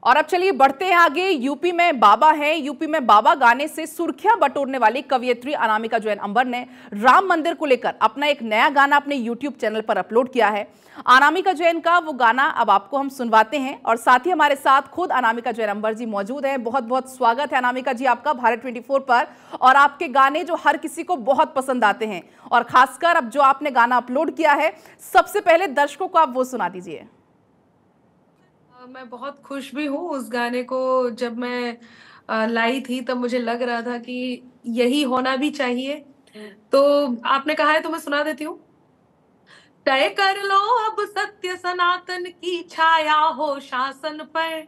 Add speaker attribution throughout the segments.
Speaker 1: और अब चलिए बढ़ते हैं आगे। यूपी में बाबा है। यूपी में बाबा गाने से सुर्खियां बटोरने वाली कवयित्री अनामिका जैन अंबर ने राम मंदिर को लेकर अपना एक नया गाना अपने यूट्यूब चैनल पर अपलोड किया है। अनामिका जैन का वो गाना अब आपको हम सुनवाते हैं और साथ ही हमारे साथ खुद अनामिका जैन अंबर जी मौजूद है। बहुत बहुत स्वागत है अनामिका जी आपका भारत 24 पर। और आपके गाने जो हर किसी को बहुत पसंद आते हैं और खासकर अब जो आपने गाना अपलोड किया है, सबसे पहले दर्शकों को आप वो सुना दीजिए।
Speaker 2: मैं बहुत खुश भी हूँ। उस गाने को जब मैं लाई थी तब मुझे लग रहा था कि यही होना भी चाहिए। तो आपने कहा है तो मैं सुना देती हूँ। तय कर लो अब सत्य सनातन की छाया हो शासन पर।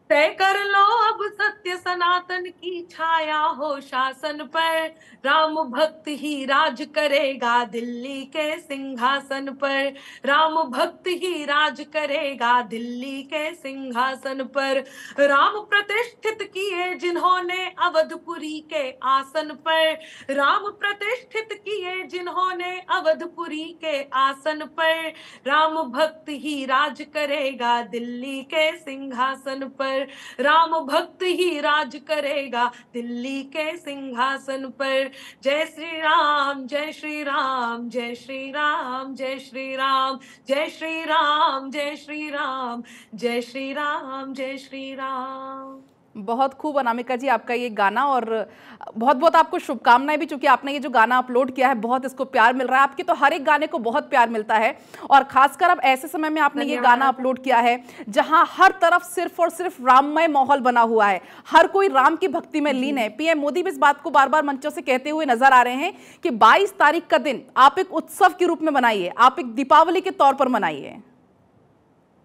Speaker 2: तय कर लो अब सत्य सनातन की छाया हो शासन पर। राम भक्त ही राज करेगा दिल्ली के सिंहासन पर। राम भक्त ही राज करेगा दिल्ली के सिंहासन पर। राम प्रतिष्ठित किए जिन्होंने अवधपुरी के आसन पर। राम प्रतिष्ठित किए जिन्होंने अवधपुरी के आसन पर। राम भक्त ही राज करेगा दिल्ली के सिंहासन पर। राम भक्त ही राज करेगा दिल्ली के सिंहासन पर। जय श्री राम जय श्री राम जय श्री राम जय श्री राम जय श्री राम जय श्री राम जय श्री राम जय श्री राम।
Speaker 1: बहुत खूब अनामिका जी आपका ये गाना, और बहुत बहुत आपको शुभकामनाएं भी, चूंकि आपने ये जो गाना अपलोड किया है बहुत इसको प्यार मिल रहा है। आपके तो हर एक गाने को बहुत प्यार मिलता है और खासकर अब ऐसे समय में आपने ये गाना अपलोड किया है जहां हर तरफ सिर्फ और सिर्फ राममय माहौल बना हुआ है, हर कोई राम की भक्ति में लीन है। पीएम मोदी भी इस बात को बार बार मंचों से कहते हुए नजर आ रहे हैं कि 22 तारीख का दिन आप एक उत्सव के रूप में मनाइए, आप एक दीपावली के तौर पर मनाइए।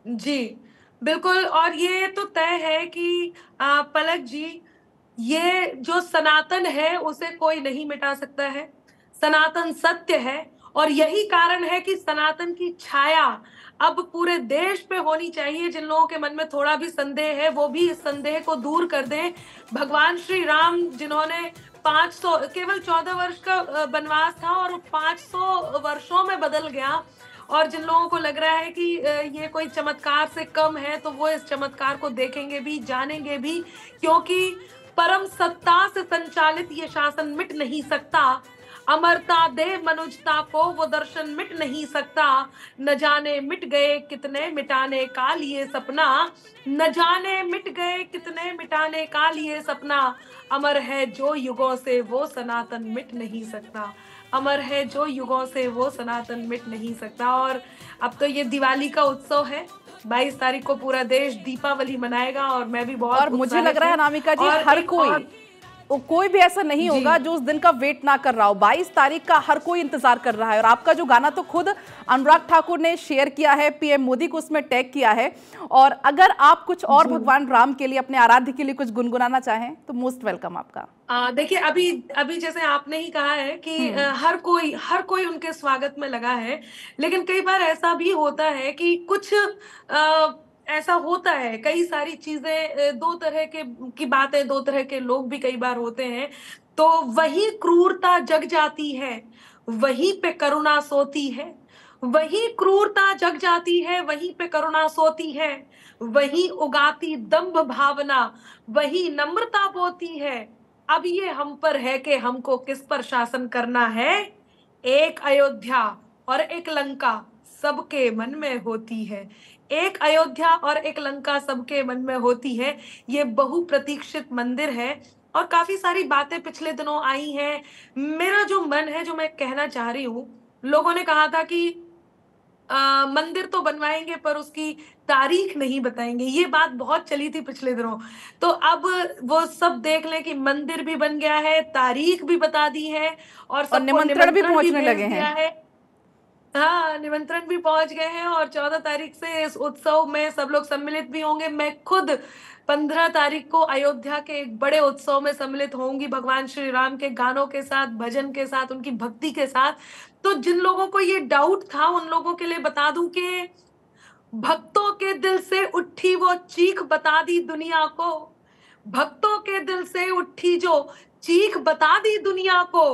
Speaker 2: जी बिल्कुल। और ये तो तय है कि पलक जी, ये जो सनातन है उसे कोई नहीं मिटा सकता है। सनातन सत्य है और यही कारण है कि सनातन की छाया अब पूरे देश पे होनी चाहिए। जिन लोगों के मन में थोड़ा भी संदेह है वो भी इस संदेह को दूर कर दें। भगवान श्री राम जिन्होंने 500 केवल 14 वर्ष का वनवास था और 500 वर्षों में बदल गया, और जिन लोगों को लग रहा है कि ये कोई चमत्कार से कम है तो वो इस चमत्कार को देखेंगे भी, जानेंगे भी, क्योंकि परम सत्ता से संचालित ये शासन मिट नहीं सकता। अमरता दे मनुजता को वो दर्शन मिट नहीं सकता। न जाने मिट गए कितने मिटाने का लिए सपना। न जाने मिट गए कितने मिटाने का लिए सपना। अमर है जो युगों से वो सनातन मिट नहीं सकता। अमर है जो युगों से वो सनातन मिट नहीं सकता। और अब तो ये दिवाली का उत्सव है। 22 तारीख को पूरा देश दीपावली मनाएगा और मैं भी बहुत
Speaker 1: और मुझे लग रहा है अनामिका जी हर कोई भी ऐसा नहीं होगा जो उस दिन का वेट ना कर रहा हो। 22 तारीख का हर कोई इंतजार कर रहा है। और आपका जो गाना तो खुद अनुराग ठाकुर ने शेयर किया है, पीएम मोदी को उसमें टैग किया है। और अगर आप कुछ और भगवान राम के लिए, अपने आराध्य के लिए कुछ गुनगुनाना चाहें तो मोस्ट वेलकम आपका।
Speaker 2: देखिए, अभी अभी जैसे आपने ही कहा है कि हर कोई उनके स्वागत में लगा है, लेकिन कई बार ऐसा भी होता है कि कुछ ऐसा होता है, कई सारी चीजें, दो तरह के की बातें, दो तरह के लोग भी कई बार होते हैं। तो वही क्रूरता जग जाती है, वहीं पे करुणा सोती है। वही क्रूरता जग जाती है, वहीं पे करुणा सोती है। वही उगाती दंभ भावना, वही नम्रता बोती है। अब ये हम पर है कि हमको किस पर शासन करना है। एक अयोध्या और एक लंका सबके मन में होती है। एक अयोध्या और एक लंका सबके मन में होती है। ये बहुप्रतीक्षित मंदिर है और काफी सारी बातें पिछले दिनों आई हैं। मेरा जो मन है, जो मैं कहना चाह रही हूँ, लोगों ने कहा था कि मंदिर तो बनवाएंगे पर उसकी तारीख नहीं बताएंगे। ये बात बहुत चली थी पिछले दिनों। तो अब वो सब देख लें कि मंदिर भी बन गया है, तारीख भी बता दी है और सबको
Speaker 1: निमंत्रण भी पहुंचने लगे हैं।
Speaker 2: हाँ, निमंत्रण भी पहुंच गए हैं और 14 तारीख से इस उत्सव में सब लोग सम्मिलित भी होंगे। मैं खुद 15 तारीख को अयोध्या के एक बड़े उत्सव में सम्मिलित होंगी, भगवान श्री राम के गानों के साथ, भजन के साथ, उनकी भक्ति के साथ। तो जिन लोगों को ये डाउट था उन लोगों के लिए बता दूं कि भक्तों के दिल से उठी वो चीख बता दी दुनिया को। भक्तों के दिल से उठी जो चीख बता दी दुनिया को।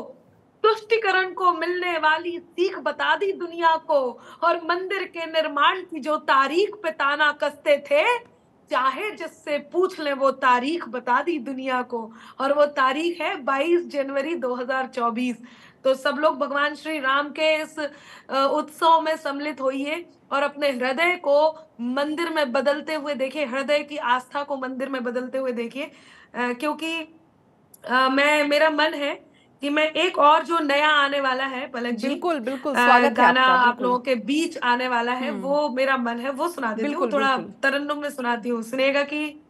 Speaker 2: तुष्टिकरण को मिलने वाली सीख बता दी दुनिया को। और मंदिर के निर्माण की जो तारीख पे ताना कसते थे, चाहे जिससे पूछ ले वो तारीख बता दी दुनिया को, और वो तारीख है 22 जनवरी 2024। तो सब लोग भगवान श्री राम के इस उत्सव में सम्मिलित होइए और अपने हृदय को मंदिर में बदलते हुए देखिए, हृदय की आस्था को मंदिर में बदलते हुए देखिए। क्योंकि मेरा मन है कि मैं एक और जो नया आने वाला है पलक जी,
Speaker 1: बिल्कुल बिल्कुल, स्वागत है
Speaker 2: गाना
Speaker 1: आपका,
Speaker 2: आप
Speaker 1: बिल्कुल।
Speaker 2: लोगों के बीच आने वाला है, वो मेरा मन है, वो सुना देती हूँ,
Speaker 1: बिल्कुल
Speaker 2: थोड़ा
Speaker 1: बिल्कुल।
Speaker 2: तरन्नुम में सुनाती हूँ, सुनेगा कि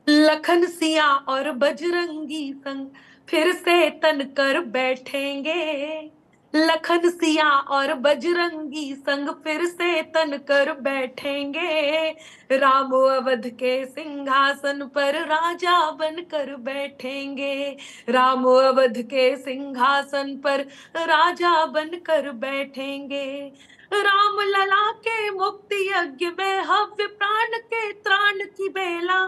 Speaker 2: लखन सिया और बजरंगी संग फिर से तन कर बैठेंगे, लखन सिया और बजरंगी संग फिर से तन कर बैठेंगे, राम अवध के सिंहासन पर राजा बनकर बैठेंगे, राम अवध के सिंहासन पर राजा बनकर बैठेंगे, राम लला के मुक्ति यज्ञ में हव्य प्राण के त्राण की बेला,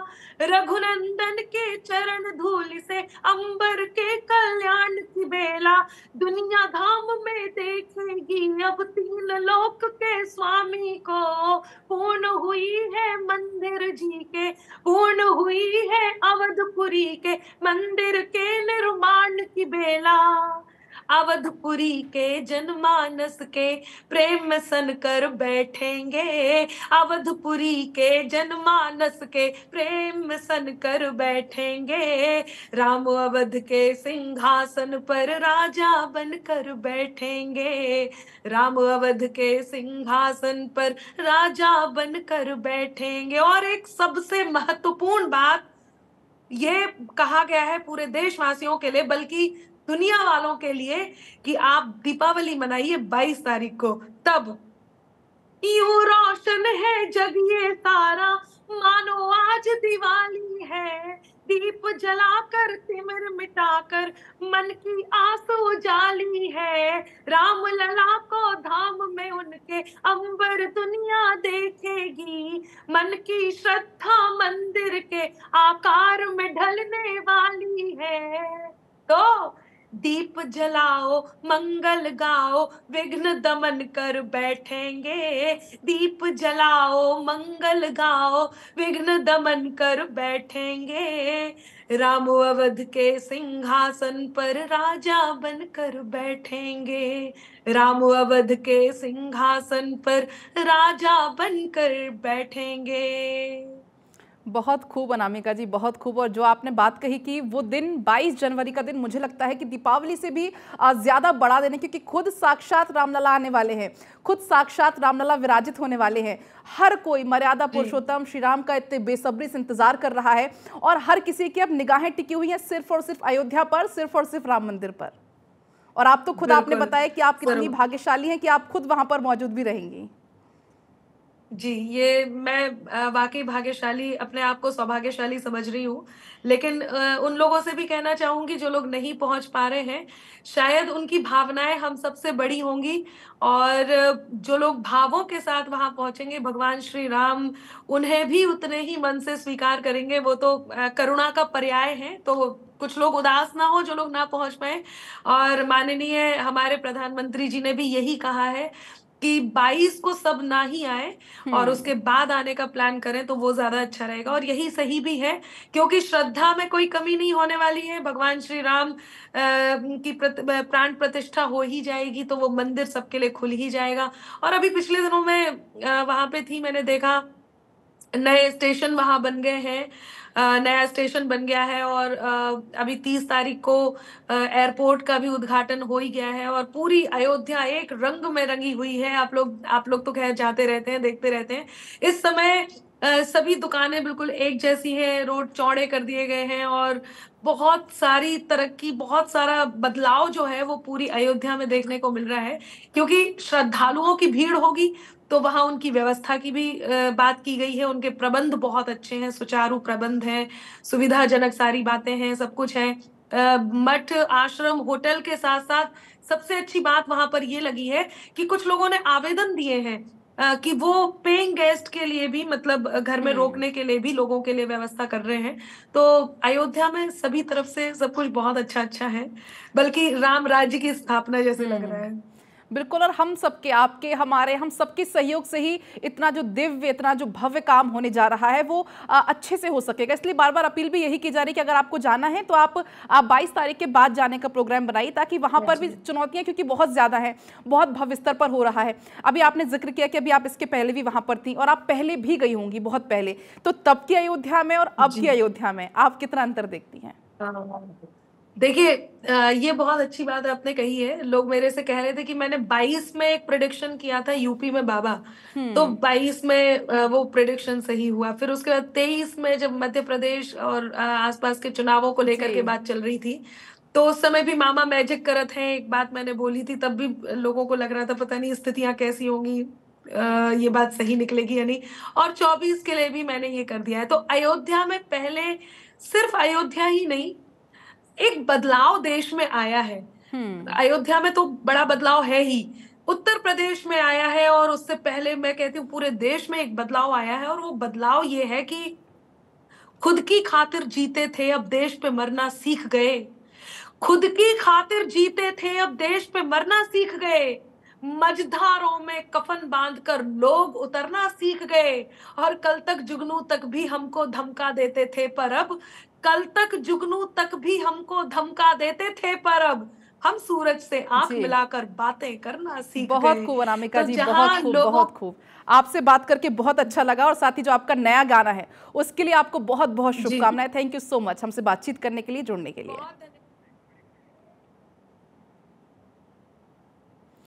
Speaker 2: रघुनंदन के चरण धूलि से अंबर के कल्याण की बेला, दुनिया धाम में देखेगी अब तीन लोक के स्वामी को, पूर्ण हुई है मंदिर जी के, पूर्ण हुई है अवधपुरी के मंदिर के निर्माण की बेला, अवधपुरी के जनमानस के प्रेम में सन कर बैठेंगे, अवधपुरी के जनमानस के प्रेम में सन कर बैठेंगे, राम अवध के सिंहासन पर राजा बनकर बैठेंगे, राम अवध के सिंहासन पर राजा बनकर बैठेंगे। और एक सबसे महत्वपूर्ण बात ये कहा गया है पूरे देशवासियों के लिए, बल्कि दुनिया वालों के लिए, कि आप दीपावली मनाइए 22 तारीख को, तब यूं रोशन है जग ये सारा, मानो आज दिवाली है, दीप जलाकर तिमिर मिटाकर मन की आस उजाली है, राम लला को धाम में उनके अंबर दुनिया देखेगी, मन की श्रद्धा मंदिर के आकार में ढलने वाली है, तो दीप जलाओ मंगल गाओ विघ्न दमन कर बैठेंगे, दीप जलाओ मंगल गाओ विघ्न दमन कर बैठेंगे, राम अवध के सिंहासन पर राजा बनकर बैठेंगे, राम अवध के सिंहासन पर राजा बनकर बैठेंगे।
Speaker 1: बहुत खूब अनामिका जी, बहुत खूब। और जो आपने बात कही कि वो दिन 22 जनवरी का दिन मुझे लगता है कि दीपावली से भी ज़्यादा बड़ा दिन है, क्योंकि खुद साक्षात रामलला आने वाले हैं, खुद साक्षात रामलला विराजित होने वाले हैं। हर कोई मर्यादा पुरुषोत्तम श्री राम का इतने बेसब्री से इंतजार कर रहा है, और हर किसी की अब निगाहें टिकी हुई हैं सिर्फ और सिर्फ अयोध्या पर, सिर्फ और सिर्फ राम मंदिर पर। और आप तो खुद आपने बताया कि आप कितनी भाग्यशाली हैं कि आप खुद वहां पर मौजूद भी रहेंगी।
Speaker 2: जी, ये मैं वाकई भाग्यशाली, अपने आप को सौभाग्यशाली समझ रही हूँ, लेकिन उन लोगों से भी कहना चाहूंगी जो लोग नहीं पहुंच पा रहे हैं, शायद उनकी भावनाएं हम सबसे बड़ी होंगी, और जो लोग भावों के साथ वहां पहुंचेंगे, भगवान श्री राम उन्हें भी उतने ही मन से स्वीकार करेंगे। वो तो करुणा का पर्याय है, तो कुछ लोग उदास ना हो जो लोग ना पहुंच पाए। और माननीय हमारे प्रधानमंत्री जी ने भी यही कहा है कि 22 को सब ना ही आए और उसके बाद आने का प्लान करें, तो वो ज्यादा अच्छा रहेगा। और यही सही भी है, क्योंकि श्रद्धा में कोई कमी नहीं होने वाली है। भगवान श्री राम की प्राण प्रतिष्ठा हो ही जाएगी, तो वो मंदिर सबके लिए खुल ही जाएगा। और अभी पिछले दिनों में वहां पे थी, मैंने देखा नए स्टेशन वहां बन गए हैं, नया स्टेशन बन गया है, और अभी 30 तारीख को एयरपोर्ट का भी उद्घाटन हो ही गया है, और पूरी अयोध्या एक रंग में रंगी हुई है। आप लोग तो खैर जाते रहते हैं, देखते रहते हैं। इस समय सभी दुकानें बिल्कुल एक जैसी हैं, रोड चौड़े कर दिए गए हैं, और बहुत सारी तरक्की, बहुत सारा बदलाव जो है वो पूरी अयोध्या में देखने को मिल रहा है। क्योंकि श्रद्धालुओं की भीड़ होगी, तो वहां उनकी व्यवस्था की भी बात की गई है। उनके प्रबंध बहुत अच्छे हैं, सुचारू प्रबंध हैं, सुविधाजनक सारी बातें हैं, सब कुछ है। मठ, आश्रम, होटल के साथ साथ सबसे अच्छी बात वहां पर ये लगी है कि कुछ लोगों ने आवेदन दिए हैं कि वो पेइंग गेस्ट के लिए भी, मतलब घर में रोकने के लिए भी लोगों के लिए व्यवस्था कर रहे हैं। तो अयोध्या में सभी तरफ से सब कुछ बहुत अच्छा अच्छा है, बल्कि राम राज्य की स्थापना जैसे लग रहा है।
Speaker 1: बिल्कुल, और हम सबके, आपके, हमारे, हम सबके सहयोग से ही इतना जो दिव्य, इतना जो भव्य काम होने जा रहा है वो अच्छे से हो सकेगा। इसलिए बार बार अपील भी यही की जा रही है कि अगर आपको जाना है तो आप 22 तारीख के बाद जाने का प्रोग्राम बनाइए, ताकि वहां पर भी चुनौतियां, क्योंकि बहुत ज्यादा है, बहुत भव्य स्तर पर हो रहा है। अभी आपने जिक्र किया कि अभी आप इसके पहले भी वहां पर थी और आप पहले भी गई होंगी, बहुत पहले, तो तब की अयोध्या में और अब की अयोध्या में आप कितना अंतर देखती हैं?
Speaker 2: देखिए, ये बहुत अच्छी बात आपने कही है। लोग मेरे से कह रहे थे कि मैंने 22 में एक प्रेडिक्शन किया था यूपी में बाबा, तो 22 में वो प्रेडिक्शन सही हुआ। फिर उसके बाद 23 में जब मध्य प्रदेश और आसपास के चुनावों को लेकर के बात चल रही थी, तो उस समय भी मामा मैजिक करत हैं, एक बात मैंने बोली थी, तब भी लोगों को लग रहा था पता नहीं स्थितियां कैसी होंगी, ये बात सही निकलेगी या नहीं। और 24 के लिए भी मैंने ये कर दिया है। तो अयोध्या में पहले सिर्फ अयोध्या ही नहीं, एक बदलाव देश में आया है। अयोध्या में तो बड़ा बदलाव है ही, उत्तर प्रदेश में आया है, और उससे पहले मैं कहती हूँ पूरे देश में एक बदलाव आया है। और वो बदलाव ये है कि खुद की खातिर जीते थे, अब देश पे मरना सीख गए। खुद की खातिर जीते थे, अब देश पे मरना सीख गए। मझधारों में कफन बांधकर लोग उतरना सीख गए। और कल तक जुगनू तक भी हमको धमका देते थे, पर अब कल तक जुगनू तक भी हमको धमका देते थे, पर अब हम सूरज से आंख मिलाकर बातें करना सीख गए।
Speaker 1: बहुत खूब अनामिका जी, बहुत खूब, बहुत खूब। आपसे बात करके बहुत अच्छा लगा, और साथ ही जो आपका नया गाना है उसके लिए आपको बहुत बहुत शुभकामनाएं। थैंक यू सो मच हमसे बातचीत करने के लिए, जुड़ने के लिए।